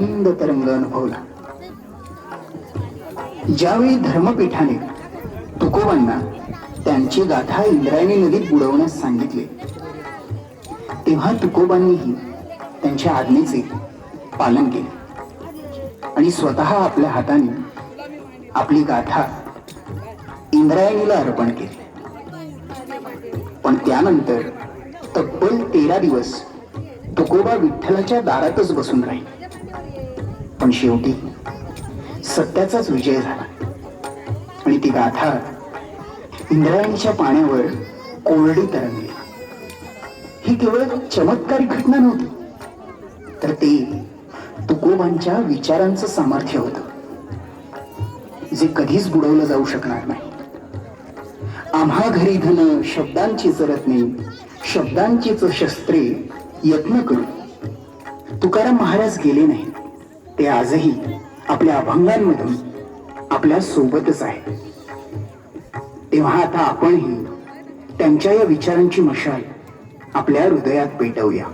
आनंद तरंग अनुभवला. ज्यावेळी धर्मपीठाने तुकोबांना त्यांची गाथा इंद्रायणी नदीत बुडवण्यास सांगितले, तेव्हा तुकोबांनीही त्यांच्या आज्ञेचे पालन केले आणि स्वतः आपल्या हाताने आपली गाथा इंद्रायणीला अर्पण केली. पण त्यानंतर तब्बल 13 दिवस तुकोबा विठ्ठलाच्या दारातच बसून राहिले. पण शेवटी सत्याचाच विजय झाला आणि ती गाथा इंद्रायणीच्या पाण्यावर कोरडी तरंगली. ही केवळ चमत्कारिक घटना नव्हती, तर ते तुकोबांच्या विचारांचं सामर्थ्य होतं, जे कधीच बुडवलं जाऊ शकणार नाही. आम्हा घरी धन शब्दांची रत्ने, शब्दांचीच शस्त्रे यत्न करू. तुकाराम महाराज गेले नाही, ते आजही आपल्या अभंगांमधून आपल्या सोबतच आहे. तेव्हा आता आपणही त्यांच्या या विचारांची मशाल आपल्या हृदयात पेटवूया.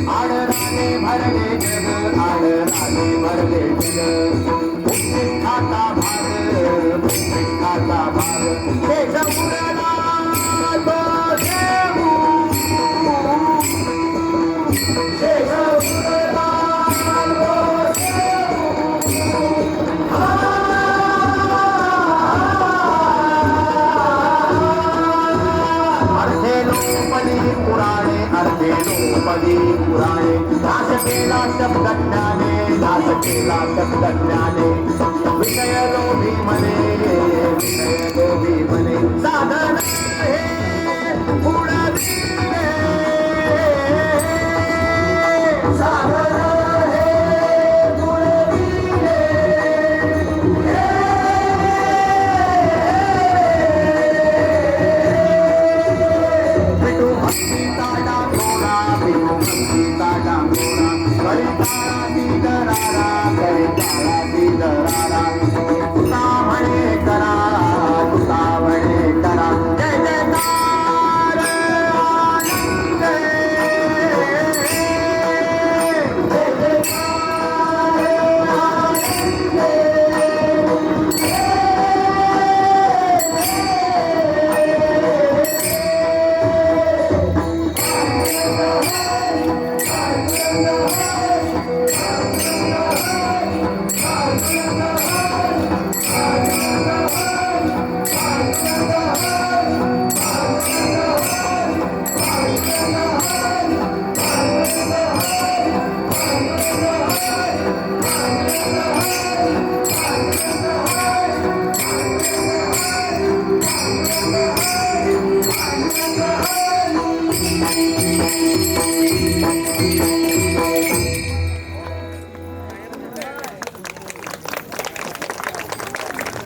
आडराने भरले जग, आडराने भरले जग, देवाचा भाग शेष उरला तो देऊ शेष उरला तो अर्धे लोपली पुराणे अर्धे लोपली पुराणे दास केला शब्द ज्ञाने दास केला शब्द ज्ञाने विषय लोभी मने विषय